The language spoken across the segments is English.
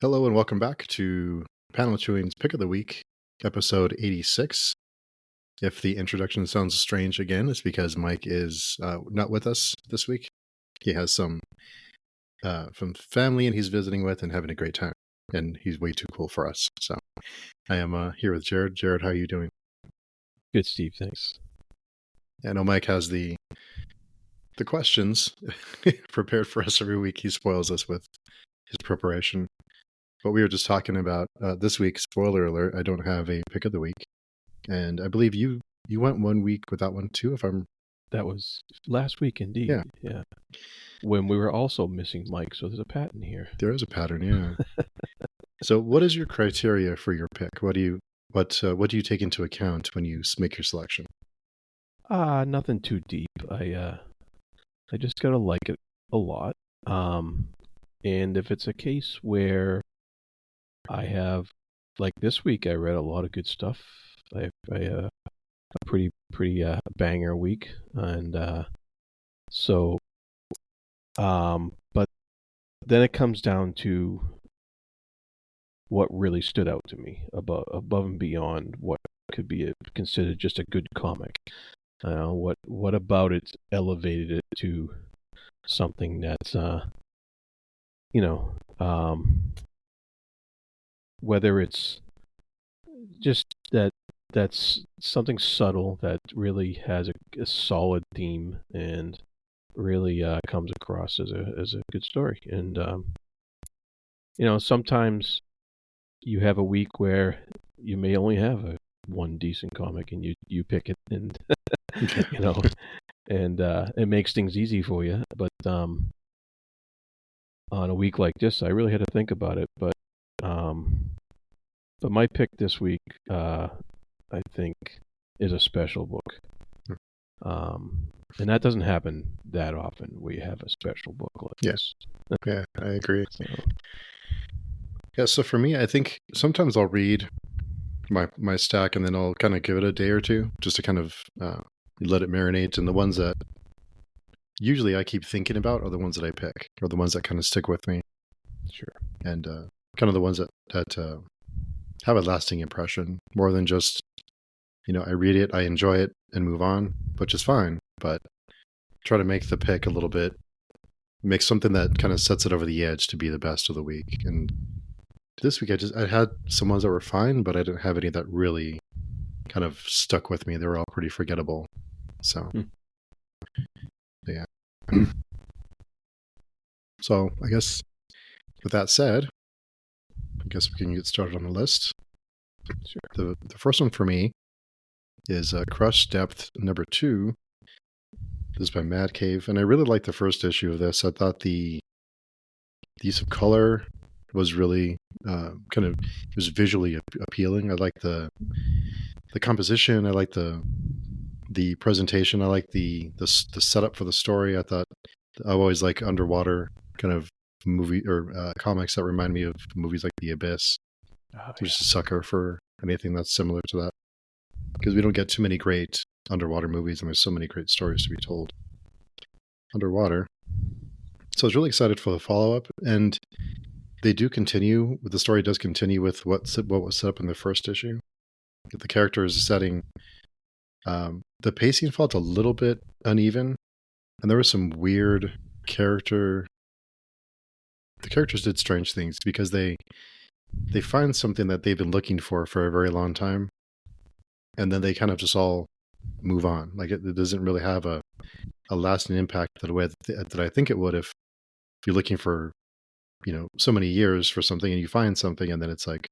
Hello and welcome back to Panel Chewing's Pick of the Week, episode 86. If the introduction sounds strange again, it's because Mike is not with us this week. He has some from family and he's visiting with and having a great time. And he's way too cool for us. So I am here with Jarrod. Jarrod, how are you doing? Good, Steve. Thanks. I know Mike has the questions prepared for us every week. He spoils us with his preparation. But we were just talking about this week, spoiler alert, I don't have a pick of the week. And I believe you went 1 week without one too, if I'm... That was last week, indeed. Yeah. When we were also missing Mike, so there's a pattern here. There is a pattern, yeah. So what is your criteria for your pick? What do you take into account when you make your selection? Nothing too deep. I just gotta like it a lot. And if it's a case where I have, like this week, I read a lot of good stuff. I a pretty banger week, and but then it comes down to what really stood out to me above and beyond what could be considered just a good comic. What about it elevated it to something that's whether it's just that's something subtle that really has a solid theme and really comes across as a good story. And sometimes you have a week where you may only have one decent comic, and you pick it, and and it makes things easy for you. But on a week like this, I really had to think about it. But my pick this week, I think, is a special book. And that doesn't happen that often. We have a special book like this. Yeah, I agree. So for me, I think sometimes I'll read my stack and then I'll kind of give it a day or two just to kind of let it marinate. And the ones that usually I keep thinking about are the ones that I pick, or the ones that kind of stick with me. Sure. And kind of the ones that have a lasting impression, more than just, I read it, I enjoy it, and move on, which is fine, but try to make the pick a little bit, make something that kind of sets it over the edge to be the best of the week. And this week I had some ones that were fine, but I didn't have any that really kind of stuck with me. They were all pretty forgettable. So, yeah. So I guess with that said, I guess we can get started on the list. Sure. The first one for me is Crush Depth number 2. This is by Mad Cave, and I really liked the first issue of this. I thought the use of color was really it was visually appealing. I liked the composition. I liked the presentation. I liked the setup for the story. I thought I always like underwater kind of movie or comics that remind me of movies like The Abyss. I'm just a sucker for anything that's similar to that, because we don't get too many great underwater movies, and there's so many great stories to be told underwater. So I was really excited for the follow-up, and they do continue. The story does continue with what was set up in the first issue. The characters setting, the pacing felt a little bit uneven, and there was some weird the characters did strange things, because they find something that they've been looking for a very long time, and then they kind of just all move on. Like it doesn't really have a lasting impact the way that I think it would if you're looking for, so many years for something, and you find something, and then it's like,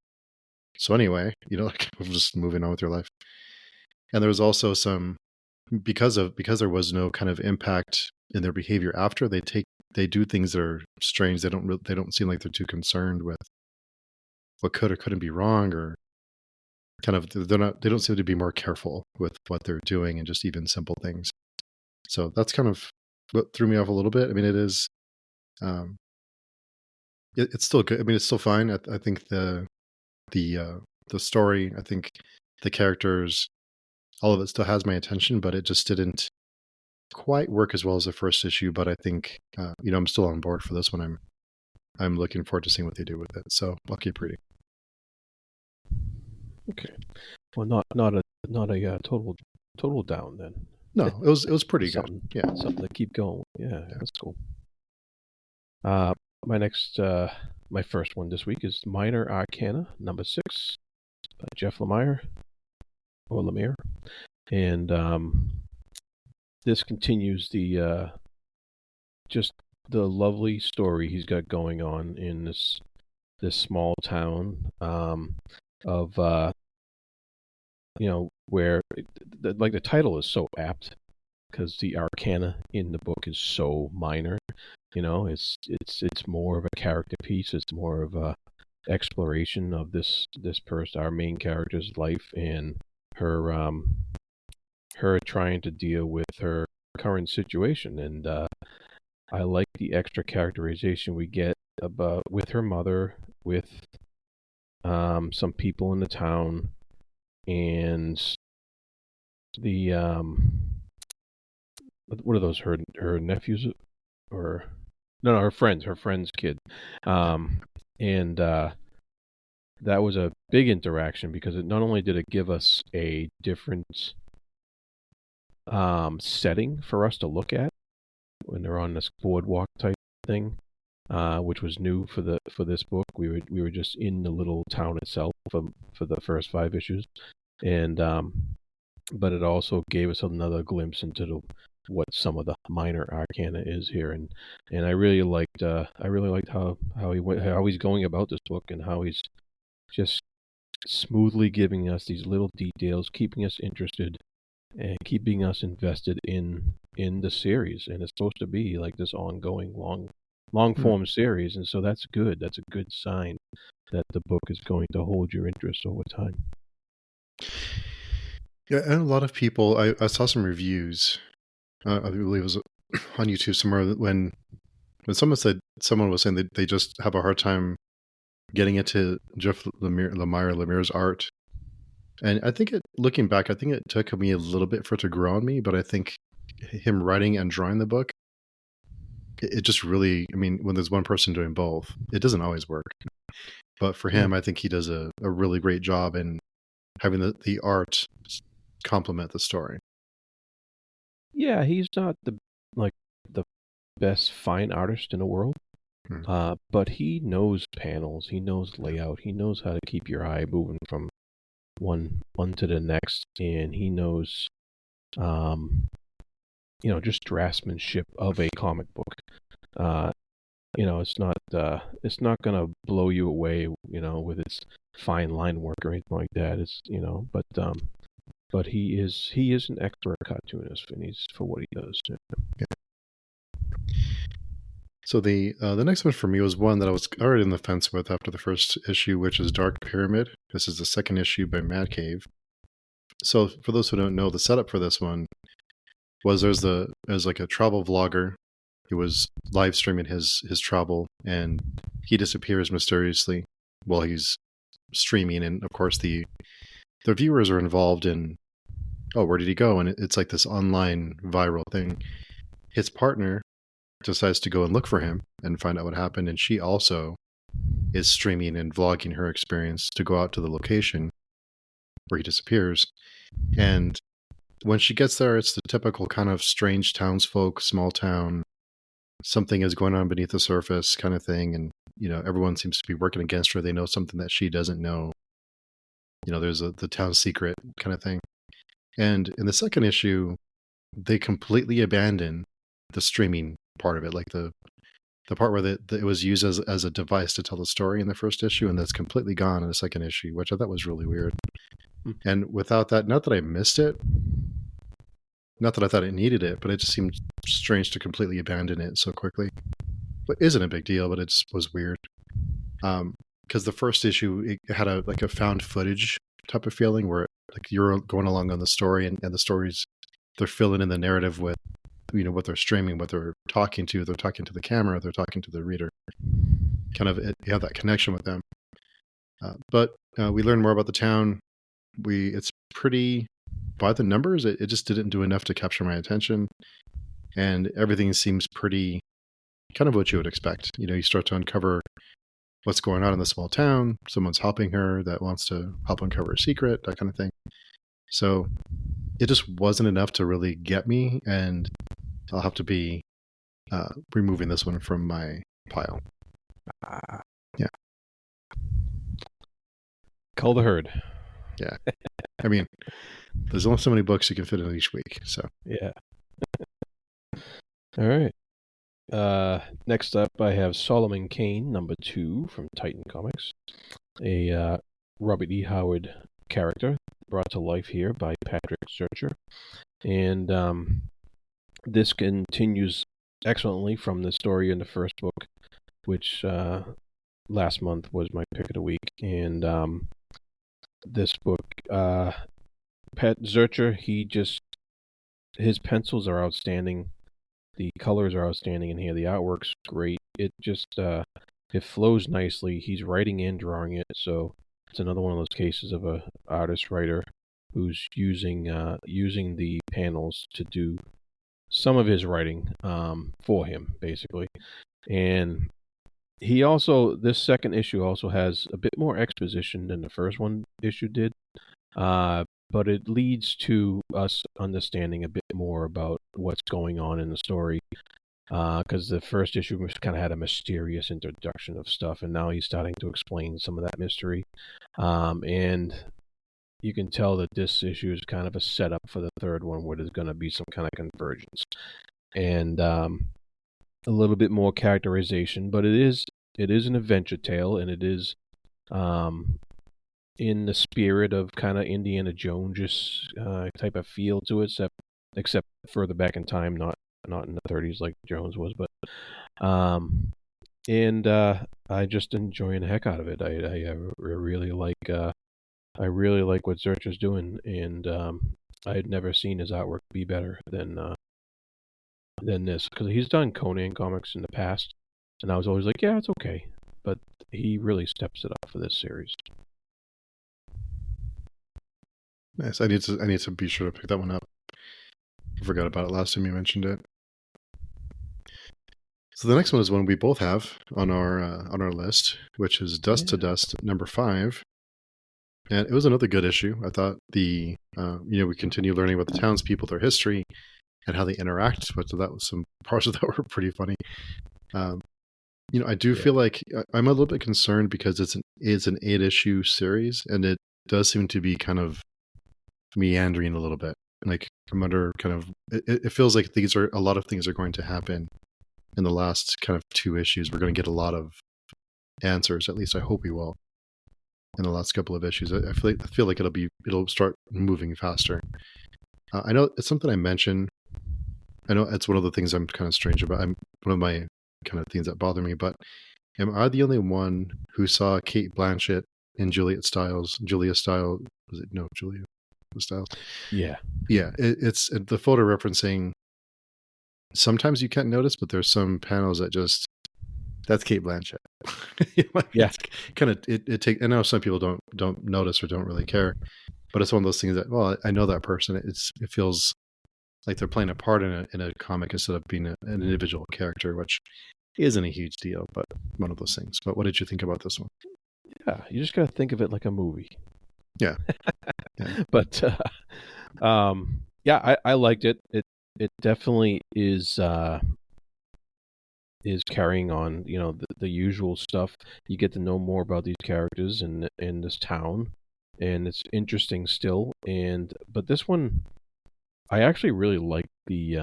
so anyway, like just moving on with your life. And there was also some, because there was no kind of impact in their behavior after, they do things that are strange. They don't seem like they're too concerned with what could or couldn't be wrong, or kind of they don't seem to be more careful with what they're doing, and just even simple things. So that's kind of what threw me off a little bit. I mean, it is it's still good. I mean, it's still fine. I think the story, I think the characters, all of it still has my attention, but it just didn't quite work as well as the first issue. But I think I'm still on board for this one. I'm looking forward to seeing what they do with it. So I'll keep reading. Okay. Well, not a total down then. No, it was pretty good. Something, Yeah. something to keep going. Yeah, that's cool. My next, my first one this week is Minor Arcana number 6 by Jeff Lemire or Lemire, and this continues the just the lovely story he's got going on in this small town of where like the title is so apt because the arcana in the book is so minor. It's more of a character piece. It's more of a exploration of this person, our main character's life, and her trying to deal with her current situation. And I like the extra characterization we get about with her mother, with some people in the town, and the what are those, her nephews, or no, her friend's kid, and that was a big interaction because it not only did it give us a different setting for us to look at when they're on this boardwalk type thing, which was new for this book. We were just in the little town itself for the first 5 issues, and but it also gave us another glimpse into what some of the minor arcana is here, and I really liked how he's going about this book, and how he's just smoothly giving us these little details, keeping us interested and keeping us invested in the series. And it's supposed to be like this ongoing long form series, and so that's good. That's a good sign that the book is going to hold your interest over time. Yeah, and a lot of people, I saw some reviews, I believe it was on YouTube somewhere, when someone was saying that they just have a hard time getting into Jeff Lemire's art. And I think looking back, I think it took me a little bit for it to grow on me, but I think him writing and drawing the book, it just really, I mean, when there's one person doing both, it doesn't always work. But for him, I think he does a really great job in having the art complement the story. Yeah, he's not the best fine artist in the world, but he knows panels, he knows layout, he knows how to keep your eye moving from one to the next, and he knows, just draftsmanship of a comic book. It's not gonna blow you away, with its fine line work or anything like that. It's but he is an expert cartoonist, and he's for what he does. Yeah. So the next one for me was one that I was already on the fence with after the first issue, which is Dark Pyramid. This is the second issue by Mad Cave. So for those who don't know, the setup for this one was there's like a travel vlogger who was live streaming his travel, and he disappears mysteriously while he's streaming, and of course the viewers are involved in, oh, where did he go? And it's like this online viral thing. His partner decides to go and look for him and find out what happened, and she also is streaming and vlogging her experience to go out to the location where he disappears. And when she gets there, it's the typical kind of strange townsfolk, small town, something is going on beneath the surface kind of thing, and everyone seems to be working against her. They know something that she doesn't know. There's the town secret kind of thing. And in the second issue, they completely abandon the streaming part of it, like the part where it was used as a device to tell the story in the first issue, and that's completely gone in the second issue, which I thought was really weird. And without that, not that I missed it, not that I thought it needed it, but it just seemed strange to completely abandon it so quickly. But isn't a big deal, but it was weird. Because the first issue, it had a found footage type of feeling where like you're going along on the story, and the stories, they're filling in the narrative with what they're streaming, what they're talking to the camera, they're talking to the reader, kind of you have that connection with them. But we learn more about the town. It's pretty, by the numbers, it just didn't do enough to capture my attention, and everything seems pretty kind of what you would expect. You start to uncover what's going on in the small town. Someone's helping her that wants to help uncover a secret, that kind of thing. So it just wasn't enough to really get me, and I'll have to be removing this one from my pile. Yeah. Cull the herd. Yeah. I mean, there's only so many books you can fit in each week, so. Yeah. All right. Next up, I have Solomon Kane, #2 from Titan Comics, a Robert E. Howard character brought to life here by Patrick Zurcher, and this continues excellently from the story in the first book, which last month was my pick of the week, and this book, Pat Zurcher, his pencils are outstanding. The colors are outstanding in here. The artwork's great. It just it flows nicely. He's writing and drawing it, so it's another one of those cases of a artist writer who's using the panels to do some of his writing for him, basically. And this second issue also has a bit more exposition than the first issue did. But it leads to us understanding a bit more about what's going on in the story. Because the first issue kind of had a mysterious introduction of stuff, and now he's starting to explain some of that mystery. And you can tell that this issue is kind of a setup for the third one, where there's going to be some kind of convergence. And a little bit more characterization, but it is an adventure tale, and it is in the spirit of kind of Indiana Jones type of feel to it, except further back in time, not in the 30s like Jones was, but I just enjoying the heck out of it. I really like what Zurcher's doing, and I had never seen his artwork be better than this, because he's done Conan comics in the past, and I was always like, yeah, it's okay, but he really steps it up for this series. Nice. I need to be sure to pick that one up. I forgot about it last time you mentioned it. So the next one is one we both have on our list, which is Dust to Dust #5, and it was another good issue. I thought we continue learning about the townspeople, their history, and how they interact. But that was some parts of that were pretty funny. I do feel like I'm a little bit concerned because it's an 8-issue series, and it does seem to be kind of meandering a little bit. Like I'm under kind of, it feels like a lot of things are going to happen in the last kind of 2 issues. We're going to get a lot of answers. At least I hope we will. In the last couple of issues, I feel like it'll start moving faster. I know it's something I mentioned. I know it's one of the things I'm kind of strange about. One of my kind of things that bother me. But am I the only one who saw Kate Blanchett in Julia Stiles? Was it Julia Stiles? Yeah. Yeah. It's the photo referencing. Sometimes you can't notice, but there's some panels that that's Kate Blanchett. Yeah. Kind of I know some people don't notice or don't really care, but it's one of those things that, well, I know that person. It feels like they're playing a part in a comic instead of being an individual character, which isn't a huge deal, but one of those things. But what did you think about this one? Yeah, you just got to think of it like a movie. Yeah. But I liked it. It definitely is carrying on, the usual stuff. You get to know more about these characters in this town, and it's interesting still. But this one, I actually really like the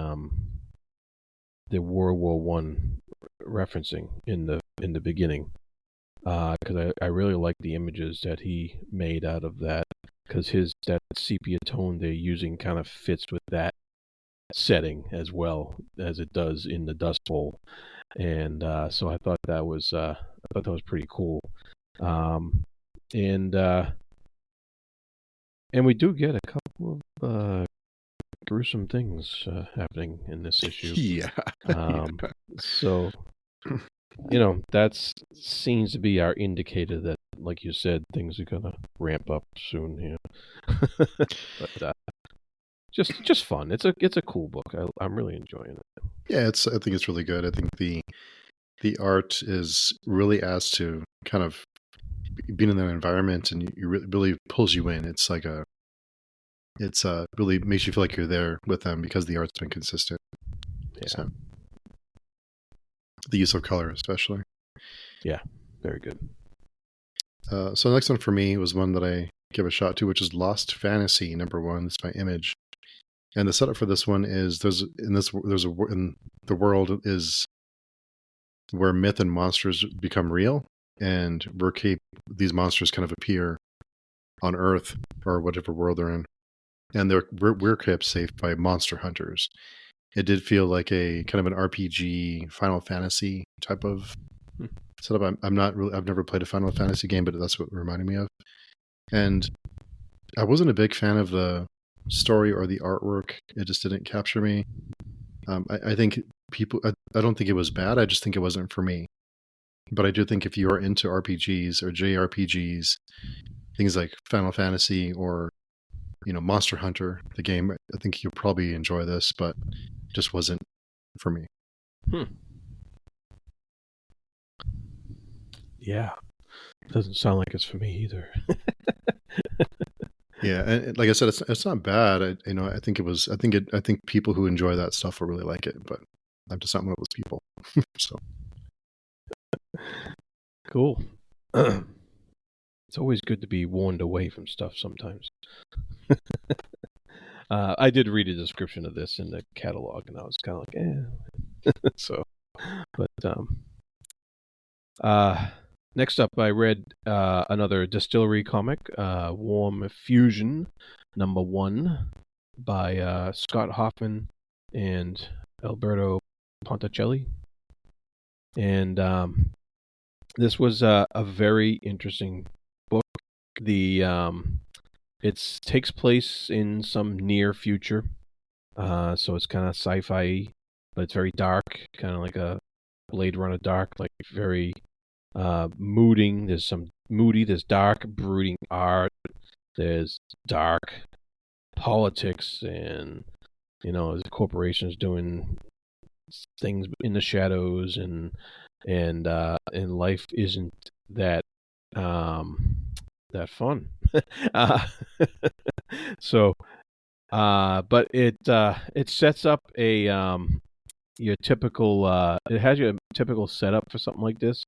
World War One referencing in the beginning, because I really like the images that he made out of that, because that sepia tone they're using kind of fits with that setting as well as it does in the Dust Bowl, and so I thought that was pretty cool, and we do get a couple of gruesome things happening in this issue. Yeah. So that seems to be our indicator that, like you said, things are gonna ramp up soon here. But just fun. It's a cool book. I'm really enjoying it. Yeah, I think it's really good. I think the art is really adds to kind of being in that environment, and you really pulls you in. It's like it's really makes you feel like you're there with them because the art's been consistent. Yeah. So the use of color, especially. Yeah, very good. So the next one for me was one that I give a shot to, which is Lost Fantasy #1. This is by Image, and the setup for this one is in the world is where myth and monsters become real, and these monsters kind of appear on Earth or whatever world they're in, and we're kept safe by monster hunters. It did feel like a kind of an RPG Final Fantasy type of setup. I've never played a Final Fantasy game, but that's what it reminded me of. And I wasn't a big fan of the story or the artwork. It just didn't capture me. I think I don't think it was bad. I just think it wasn't for me. But I do think if you are into RPGs or JRPGs, things like Final Fantasy or Monster Hunter, the game, I think you'll probably enjoy this, but it just wasn't for me. Yeah, doesn't sound like it's for me either. Yeah, and like I said, it's not bad. I think it was. I think people who enjoy that stuff will really like it, but I'm just not one of those people. So cool. It's always good to be warned away from stuff sometimes. I did read a description of this in the catalog, and I was kind of like, eh. So, but next up, I read another distillery comic, Warm Fusion #1 by Scott Hoffman and Alberto Ponticelli. And this was a very interesting book. It takes place in some near future, so it's kind of sci-fi, but it's very dark, kind of like a Blade Runner dark, like very mooding. There's dark, brooding art. There's dark politics, and the corporations doing things in the shadows, and life isn't that fun. So, but it sets up your typical. It has your typical setup for something like this.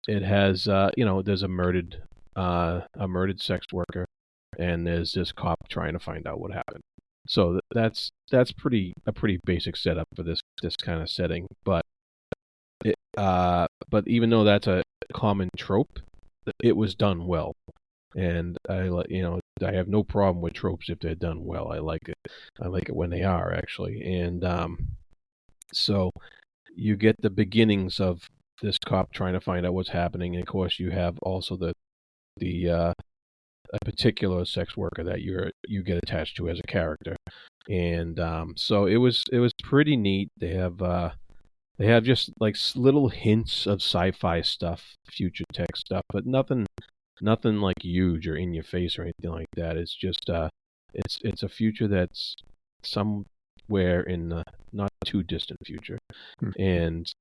It has there's a murdered sex worker, and there's this cop trying to find out what happened. So that's a pretty basic setup for this kind of setting. But even though that's a common trope, it was done well, and I have no problem with tropes if they're done well. I like it. I like it when they are, actually. And so you get the beginnings of this cop trying to find out what's happening, and of course you have also a particular sex worker that you get attached to as a character. And so it was pretty neat. They have just like little hints of sci-fi stuff, future tech stuff, but nothing like huge or in your face or anything like that. It's just it's a future that's somewhere in the not too distant future. And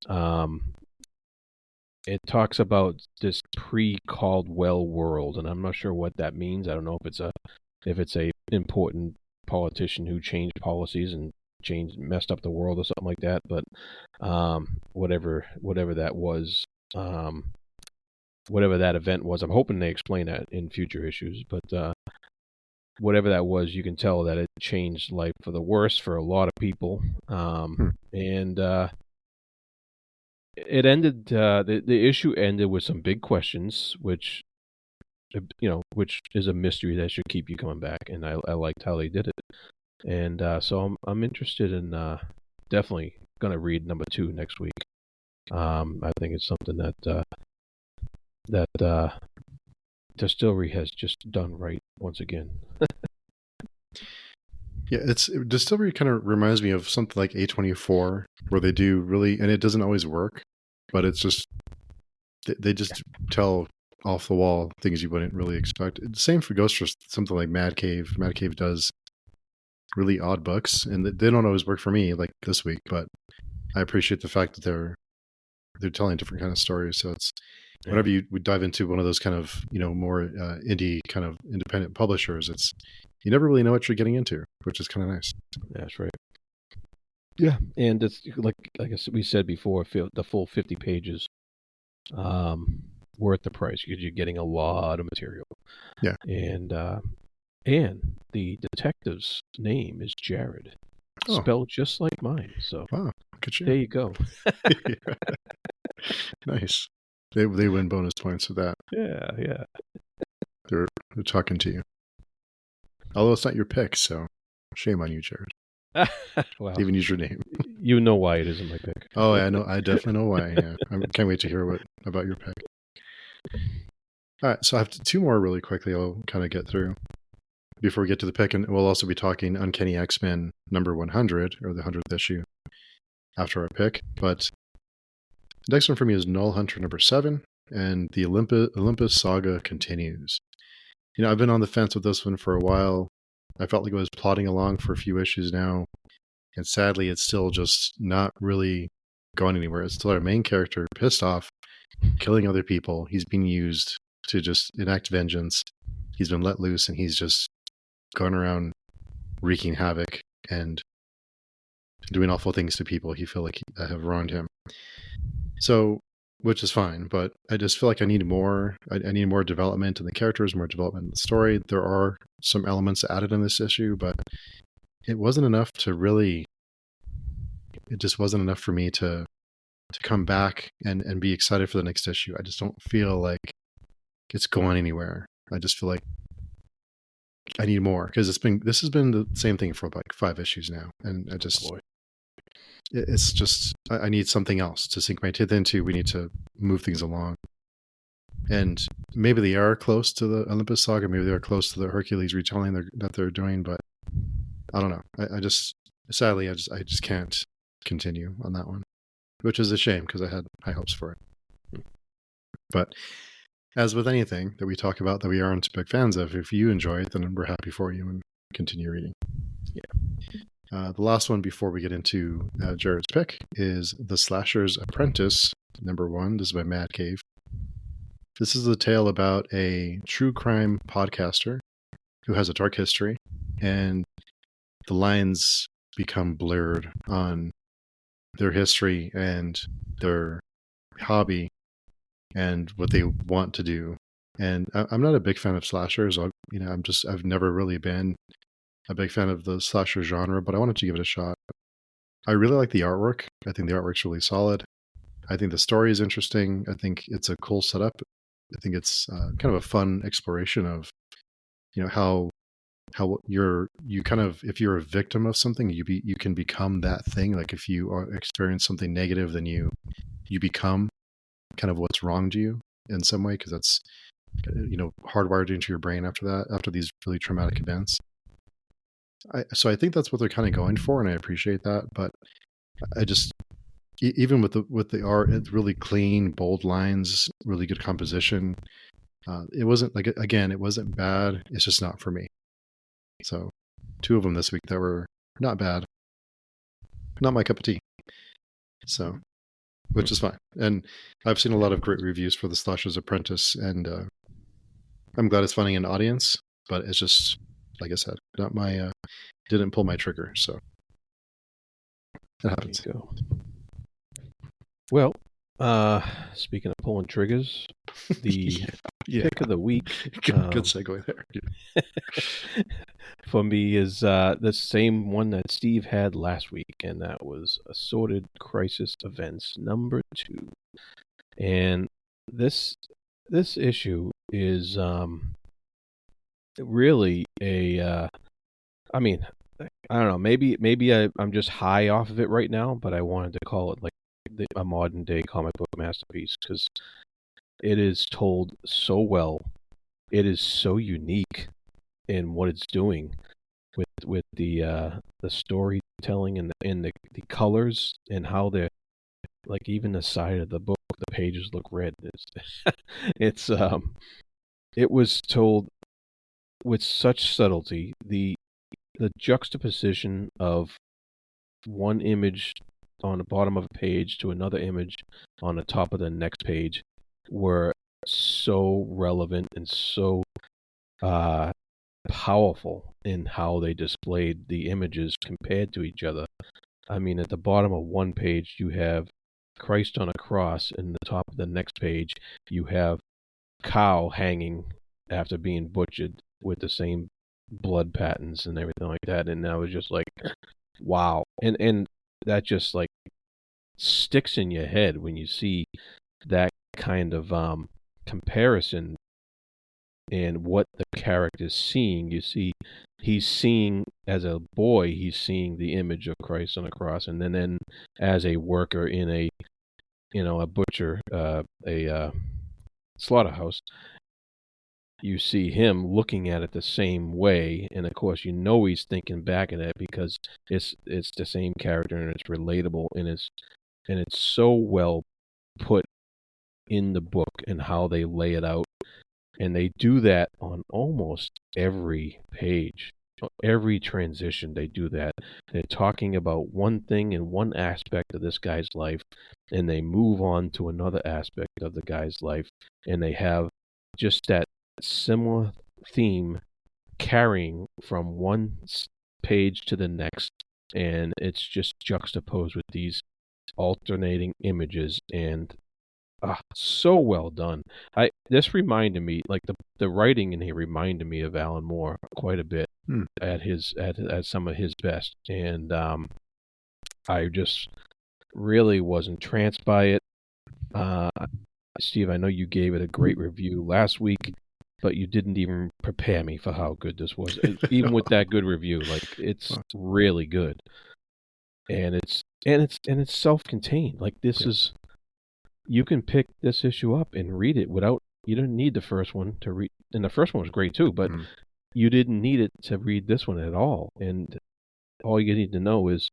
it talks about this pre-Caldwell world, and I'm not sure what that means. I don't know if it's a important politician who changed policies and messed up the world or something like that. But whatever that was, whatever that event was, I'm hoping they explain that in future issues. But whatever that was, you can tell that it changed life for the worse for a lot of people. And it ended. The issue ended with some big questions, which is a mystery that should keep you coming back. And I liked how they did it. And so I'm interested in definitely gonna read #2 next week. I think it's something that Distillery has just done right once again. Yeah, Distillery kind of reminds me of something like A24, where they do really, and it doesn't always work, but it's just they just tell off the wall things you wouldn't really expect. Same goes for something like Mad Cave. Mad Cave does really odd books, and they don't always work for me, like this week. But I appreciate the fact that they're telling different kind of stories. So it's whenever you would dive into one of those kind of more indie kind of independent publishers, it's you never really know what you're getting into, which is kind of nice. That's right. Yeah, and it's like we said before, the full 50 pages, worth the price because you're getting a lot of material. Yeah, and the detective's name is Jarrod, Oh. spelled just like mine. So wow, look at you. there you go. Nice. They win bonus points with that. Yeah. They're talking to you. Although it's not your pick, so shame on you, Jarrod. Well, Even use your name. You know why it isn't my pick. Oh, I know. I definitely know why. Yeah, I can't wait to hear about your pick. All right, so I have two more really quickly. I'll kind of get through before we get to the pick, and we'll also be talking Uncanny X-Men number 100 or the 100th issue after our pick. But the next one for me is Null Hunter number 7, and the Olympus saga continues. I've been on the fence with this one for a while. I felt like it was plodding along for a few issues now, and sadly, it's still just not really going anywhere. It's still our main character, pissed off, killing other people. He's being used to just enact vengeance. He's been let loose, and he's just going around wreaking havoc and doing awful things to people he feel like have wronged him. So, which is fine, but I just feel like I need more. I need more development in the characters, more development in the story. There are some elements added in this issue, but it wasn't enough to really. It just wasn't enough for me to come back and be excited for the next issue. I just don't feel like it's going anywhere. I just feel like I need more because this has been the same thing for like 5 issues now, and I just it's just I need something else to sink my teeth into. We need to move things along, and maybe they are close to the Olympus saga. Maybe they're close to the Hercules retelling that they're doing, but I don't know. I just sadly I just can't continue on that one, which is a shame because I had high hopes for it. But as with anything that we talk about that we aren't big fans of, if you enjoy it, then we're happy for you and continue reading. Yeah. The last one before we get into Jarrod's pick is The Slasher's Apprentice, number 1. This is by Mad Cave. This is a tale about a true crime podcaster who has a dark history, and the lines become blurred on their history and their hobby and what they want to do. And I'm not a big fan of slashers. I've never really been a big fan of the slasher genre, but I wanted to give it a shot. I really like the artwork. I think the artwork's really solid. I think the story is interesting. I think it's a cool setup. I think it's kind of a fun exploration of, how you kind of, if you're a victim of something, you can become that thing. Like if you experience something negative, then you become kind of what's wronged you in some way, because that's hardwired into your brain after these really traumatic events. So I think that's what they're kind of going for, and I appreciate that. But I just, even with the art, it's really clean, bold lines, really good composition. It wasn't it wasn't bad. It's just not for me. So 2 of them this week that were not bad, not my cup of tea. So, which is fine. And I've seen a lot of great reviews for The Slasher's Apprentice, and I'm glad it's finding an audience, but it's just, like I said, not my, didn't pull my trigger, so it happens. There you go. Well, speaking of pulling triggers, the pick of the week. Good segue there. For me is the same one that Steve had last week, and that was Assorted Crisis Events number 2. And this issue is really a I mean, I don't know, maybe I'm just high off of it right now, but I wanted to call it like a modern day comic book masterpiece because it is told so well. It is so unique in what it's doing with the storytelling and the colors and how they're like, even the side of the book, the pages look red. It's it was told with such subtlety. The juxtaposition of one image on the bottom of a page to another image on the top of the next page were so relevant and so uh, powerful in how they displayed the images compared to each other. I mean, at the bottom of one page, you have Christ on a cross, and the top of the next page, you have cow hanging after being butchered with the same blood patterns and everything like that. And I was just like, wow. And that just like sticks in your head when you see that kind of comparison and what the character's seeing. You see, he's seeing, as a boy, he's seeing the image of Christ on a cross, and then as a worker in a, a butcher, a slaughterhouse, you see him looking at it the same way, and of course, he's thinking back at it because it's the same character and it's relatable, and it's so well put in the book and how they lay it out. And they do that on almost every page. Every transition, they do that. They're talking about one thing in one aspect of this guy's life, and they move on to another aspect of the guy's life, and they have just that similar theme carrying from one page to the next, and it's just juxtaposed with these alternating images, and so well done. This reminded me, like the writing in here reminded me of Alan Moore quite a bit at some of his best, and I just really was entranced by it. Steve, I know you gave it a great review last week, but you didn't even prepare me for how good this was. Even with that good review, like it's really good, and it's self-contained. Like this is. You can pick this issue up and read it you don't need the first one to read, and the first one was great too, but you didn't need it to read this one at all. And all you need to know is,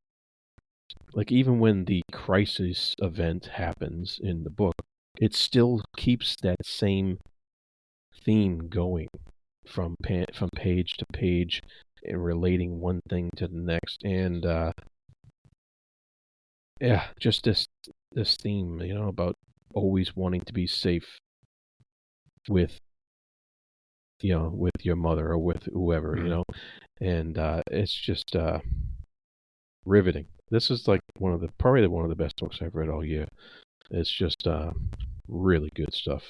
like, even when the crisis event happens in the book, it still keeps that same theme going from page to page and relating one thing to the next. And just this theme, about always wanting to be safe with your mother or with whoever, and it's just riveting. This is like probably one of the best books I've read all year. It's just really good stuff.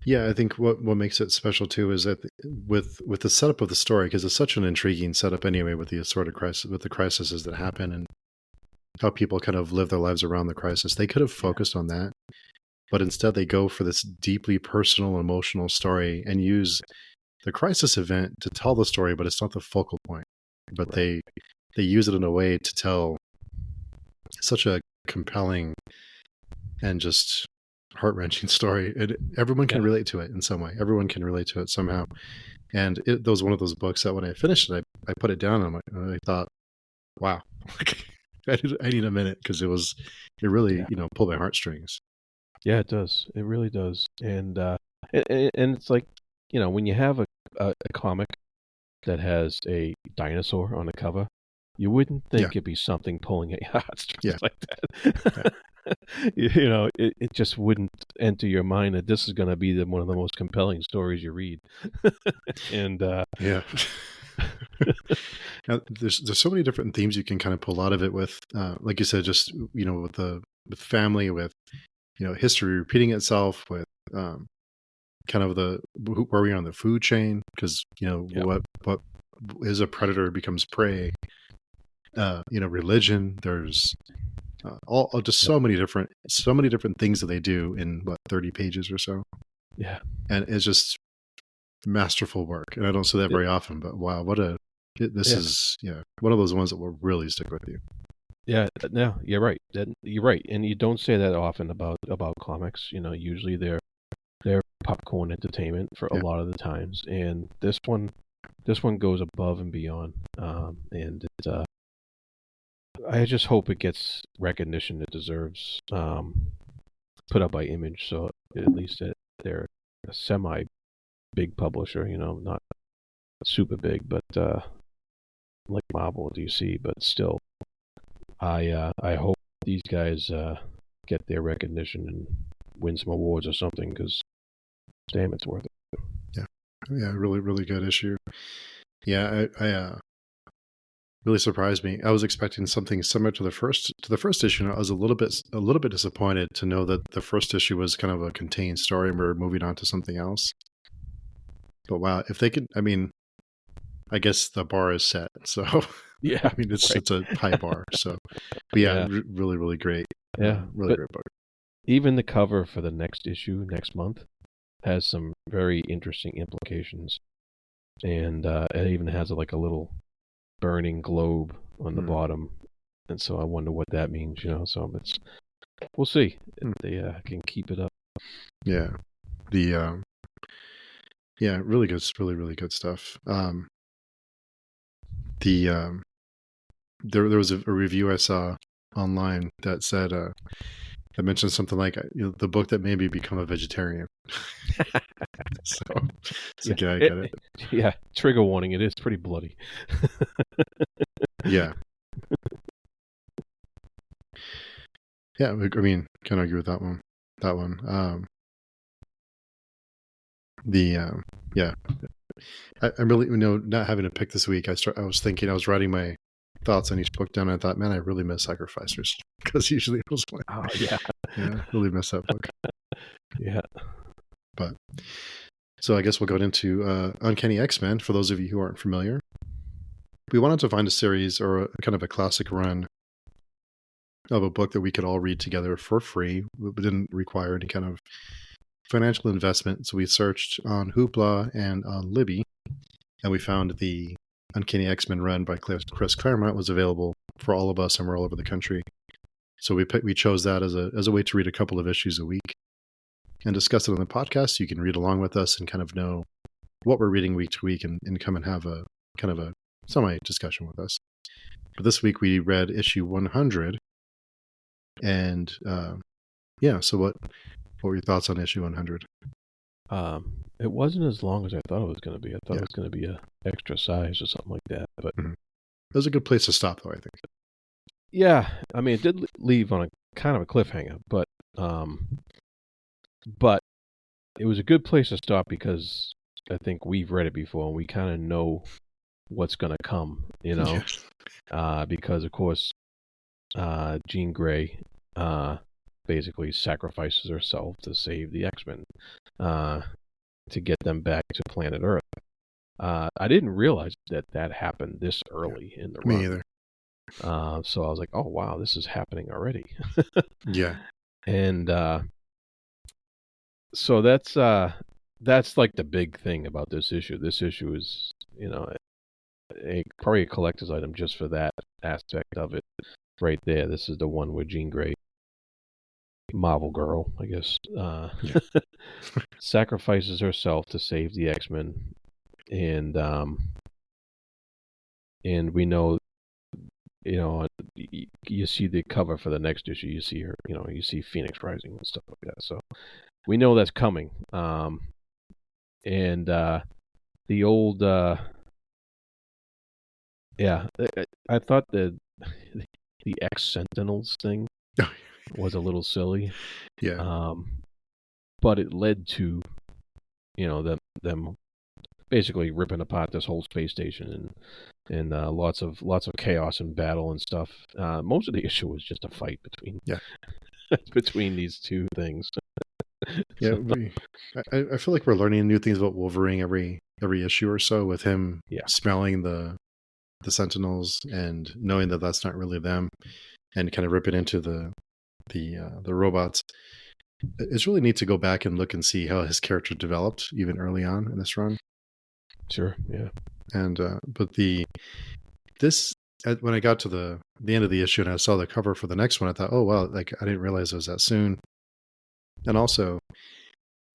Yeah, I think what makes it special too is that with the setup of the story, because it's such an intriguing setup anyway, with the assorted crisis, with the crises that happen and how people kind of live their lives around the crisis. They could have focused on that, but instead they go for this deeply personal, emotional story and use the crisis event to tell the story, but it's not the focal point. But they use it in a way to tell such a compelling and just heart-wrenching story. Everyone can relate to it in some way. Everyone can relate to it somehow. And it was one of those books that when I finished it, I put it down and I thought, wow. I need a minute, because it really pulled my heartstrings. Yeah, it does. It really does. And it's like, when you have a comic that has a dinosaur on the cover, you wouldn't think it'd be something pulling at your heartstrings like that. It just wouldn't enter your mind that this is going to be one of the most compelling stories you read. And Now, there's so many different themes you can kind of pull out of it with, like you said, just with family, with history repeating itself, with kind of where we are on the food chain, because what is a predator becomes prey. Religion. There's just so many different things that they do in 30 pages or so. Yeah, and it's just masterful work, and I don't say that very often. But wow, this is one of those ones that will really stick with you. Yeah, no, you're right. You're right, and you don't say that often about comics. Usually they're popcorn entertainment for a lot of the times, and this one goes above and beyond. And it's I just hope it gets recognition it deserves. Put up by Image, so at least they're a semi big publisher. Not super big, but like Marvel or DC, but still. I hope these guys get their recognition and win some awards or something, because damn, it's worth it. Yeah, really, really good issue. Yeah, I really surprised me. I was expecting something similar to the first issue. And I was a little bit disappointed to know that the first issue was kind of a contained story and we're moving on to something else. But wow, if they could, I mean, I guess the bar is set. So Yeah, I mean, it's a high bar. So, but yeah, really, really great. Yeah, really great book. Even the cover for the next issue next month has some very interesting implications, and it even has like a little burning globe on the bottom, and so I wonder what that means. So we'll see if they can keep it up. Yeah, really good, really good stuff. There was a review I saw online that said that mentioned something like the book that made me become a vegetarian. So I get it. Yeah, trigger warning. It is pretty bloody. Yeah. Yeah, I mean, can't argue with that one. Yeah, I'm really, not having to pick this week. I was thinking, I was writing my thoughts on each book down, and I thought, man, I really miss Sacrificers, because usually it was like, oh yeah, really miss that book. Yeah, but so I guess we'll go into Uncanny X-Men. For those of you who aren't familiar, we wanted to find a series or kind of a classic run of a book that we could all read together for free. It didn't require any kind of financial investment. So we searched on Hoopla and on Libby, and we found the Uncanny X-Men run by Chris Claremont was available for all of us, and we're all over the country. So we chose that as a way to read a couple of issues a week and discuss it on the podcast. So you can read along with us and kind of know what we're reading week to week, and come and have a kind of a semi discussion with us. But this week we read issue 100, and so what were your thoughts on issue 100? It wasn't as long as I thought it was going to be. I thought it was going to be a extra size or something like that. But it was a good place to stop, though, I think. Yeah, I mean, it did leave on a kind of a cliffhanger, but it was a good place to stop because I think we've read it before and we kind of know what's going to come, Yes. Because of course, Jean Grey basically sacrifices herself to save the X-Men, to get them back to planet Earth. I didn't realize that happened this early in the run. Me either. So I was like, oh wow, this is happening already. Yeah. And so that's like the big thing about this issue. This issue is, probably a collector's item just for that aspect of it right there. This is the one where Jean Grey, Marvel Girl, I guess, sacrifices herself to save the X-Men, and we know, you see the cover for the next issue. You see her, you see Phoenix Rising and stuff like that. So we know that's coming. And the old, I thought the X Sentinels thing was a little silly. Yeah. But it led to, them basically ripping apart this whole space station and lots of chaos and battle and stuff. Most of the issue was just a fight between these two things. Yeah, I feel like we're learning new things about Wolverine every issue or so, with him smelling the Sentinels and knowing that that's not really them, and kind of ripping into the robots. It's really neat to go back and look and see how his character developed even early on in this run. Sure, yeah. And but when I got to the end of the issue and I saw the cover for the next one, I thought, oh wow, like I didn't realize it was that soon. And also,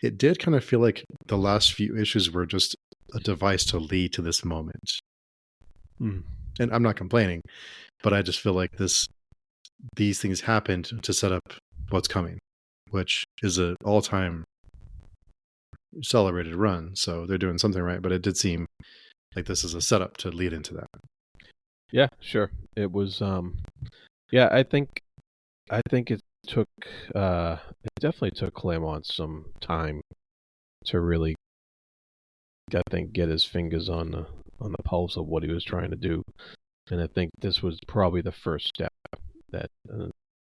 it did kind of feel like the last few issues were just a device to lead to this moment. And I'm not complaining, but I just feel like these things happened to set up what's coming, which is an all-time celebrated run. So they're doing something right, but it did seem like this is a setup to lead into that. Yeah, sure. It was Yeah, I think took it definitely took Claremont some time to really, I think, get his fingers on the pulse of what he was trying to do, and I think this was probably the first step that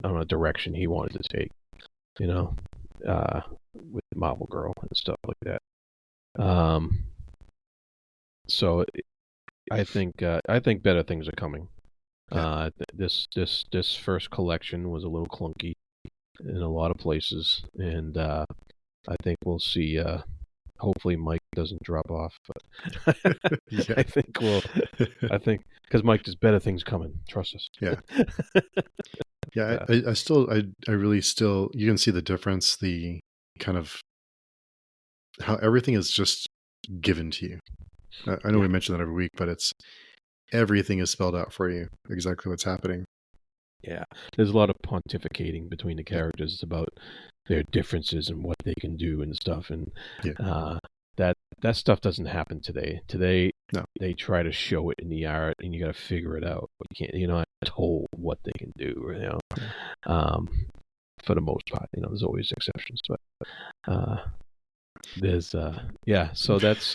on a direction he wanted to take, you know, with Marvel Girl and stuff like that. So I think better things are coming. Yeah. This first collection was a little clunky in a lot of places, and I think we'll see. Hopefully, Mike doesn't drop off, but Yeah. I think because Mike, there's better things coming. Trust us. Yeah. Yeah. Yeah. I really still, you can see the difference, the kind of how everything is just given to you. I know Yeah. we mention that every week, but it's everything is spelled out for you, exactly what's happening. Yeah, there's a lot of pontificating between the Yeah. characters about their differences and what they can do and stuff, and Yeah. that stuff doesn't happen today. Today, No. they try to show it in the art, and you got to figure it out. You can't, you're not told what they can do. Yeah. Um, for the most part, there's always exceptions, but there's yeah. So that's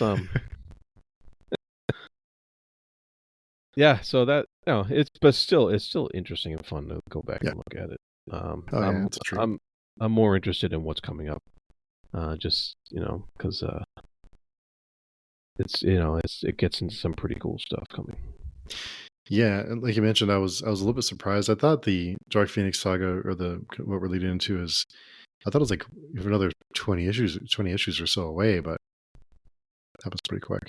yeah. So that it's still interesting and fun to go back Yeah. and look at it. Oh yeah, it's a treat. I'm more interested in what's coming up. Just because it gets into some pretty cool stuff coming. Yeah, and like you mentioned, I was a little bit surprised. I thought the Dark Phoenix saga, or the what we're leading into, is, I thought it was like another 20 issues or so away, but that was pretty quick.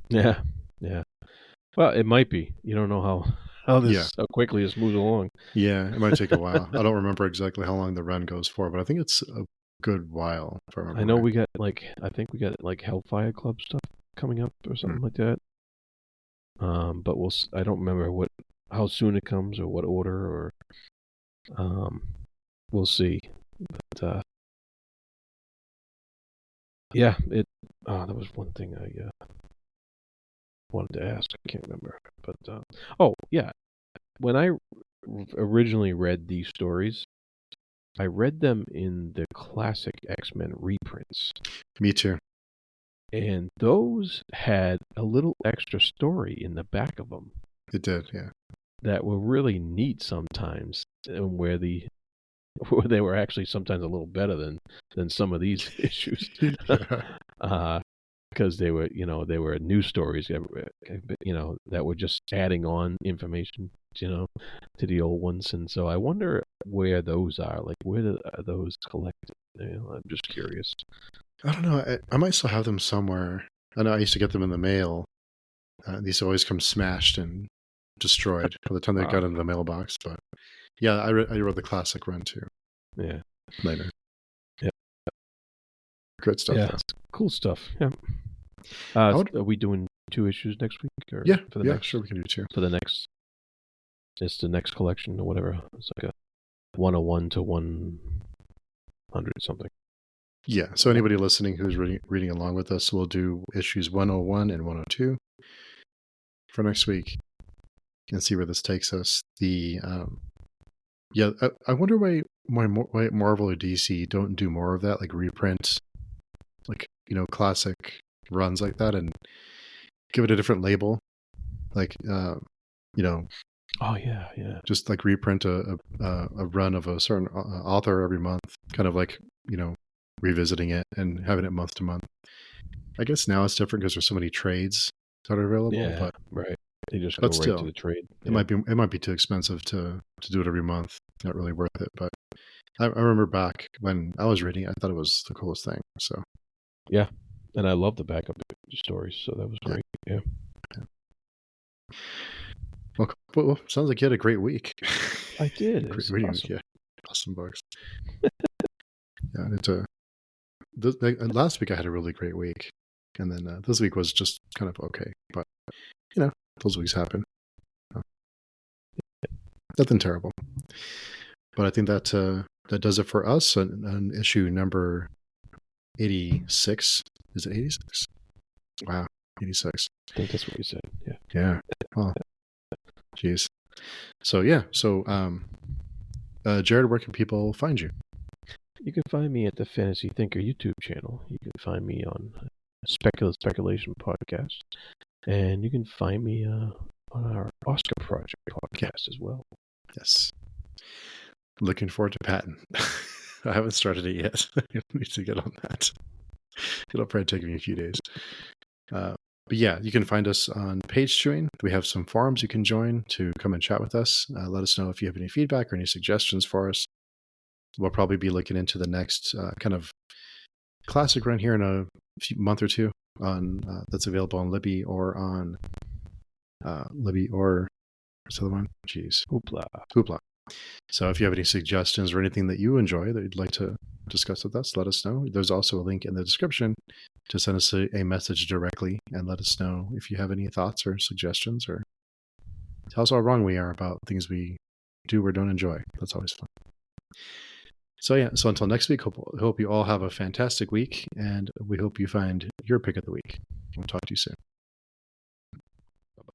Yeah, yeah. Well, it might be. You don't know how Yeah. how quickly this moves along. Yeah, it might take a while. I don't remember exactly how long the run goes for, but I think it's a good while, if I remember I know right. I think we got like Hellfire Club stuff coming up or something Mm. like that. But I don't remember how soon it comes or what order, or um, we'll see. But yeah, there was one thing I wanted to ask. I can't remember, but oh yeah, when I originally read these stories, I read them in the classic X-Men reprints, Me too. and those had a little extra story in the back of them It did, yeah. that were really neat sometimes, and where they were actually sometimes a little better than some of these issues. Yeah. Because they were news stories, that were just adding on information, to the old ones. And so I wonder where those are. Like, where are those collected? I'm just curious. I don't know. I might still have them somewhere. I know I used to get them in the mail. These always come smashed and destroyed by the time they got into the mailbox. But yeah, I read the classic run too Yeah. later. Yeah. Great stuff. Yeah. Though. Cool stuff. Yeah. Are we doing 2 issues next week? Or Yeah, for the yeah, next, sure, we can do 2. For the next, it's the next collection or whatever. It's like a 101 to 100 something. Yeah, so anybody listening who's reading along with us, we'll do issues 101 and 102 for next week and see where this takes us. I wonder why Marvel or DC don't do more of that, like reprint, like classic runs like that, and give it a different label, like Oh yeah. just like reprint a run of a certain author every month, kind of like revisiting it and having it month to month. I guess now it's different because there's so many trades that are available. Yeah, but right. They just go right still, to the trade. it might be too expensive to do it every month. Not really worth it. But I remember back when I was reading, I thought it was the coolest thing. So yeah, and I love the backup stories, so that was great. Yeah. Well, sounds like you had a great week. I did. Great It's reading awesome. week, yeah. Awesome books. Yeah, last week I had a really great week, and then this week was just kind of okay. But those weeks happen. Nothing terrible. But I think that does it for us on issue number 86. Is it 86? Wow, 86. I think that's what you said. Yeah. Yeah. Oh, jeez. So Jarrod, where can people find you? You can find me at the Fantasy Thinker YouTube channel. You can find me on Speculation Podcast. And you can find me on our Oscar Project podcast as well. Yes. Looking forward to Patton. I haven't started it yet. I need to get on that. It'll probably take me a few days. But yeah, you can find us on Page Chewing. We have some forums you can join to come and chat with us. Let us know if you have any feedback or any suggestions for us. We'll probably be looking into the next kind of classic run here in a month or two on that's available on Libby or on Libby or what's the other one? Jeez. Hoopla. So if you have any suggestions or anything that you enjoy that you'd like to discuss with us, let us know. There's also a link in the description to send us a message directly and let us know if you have any thoughts or suggestions, or tell us how wrong we are about things we do or don't enjoy. That's always fun. So until next week, hope you all have a fantastic week, and we hope you find your pick of the week. We'll talk to you soon.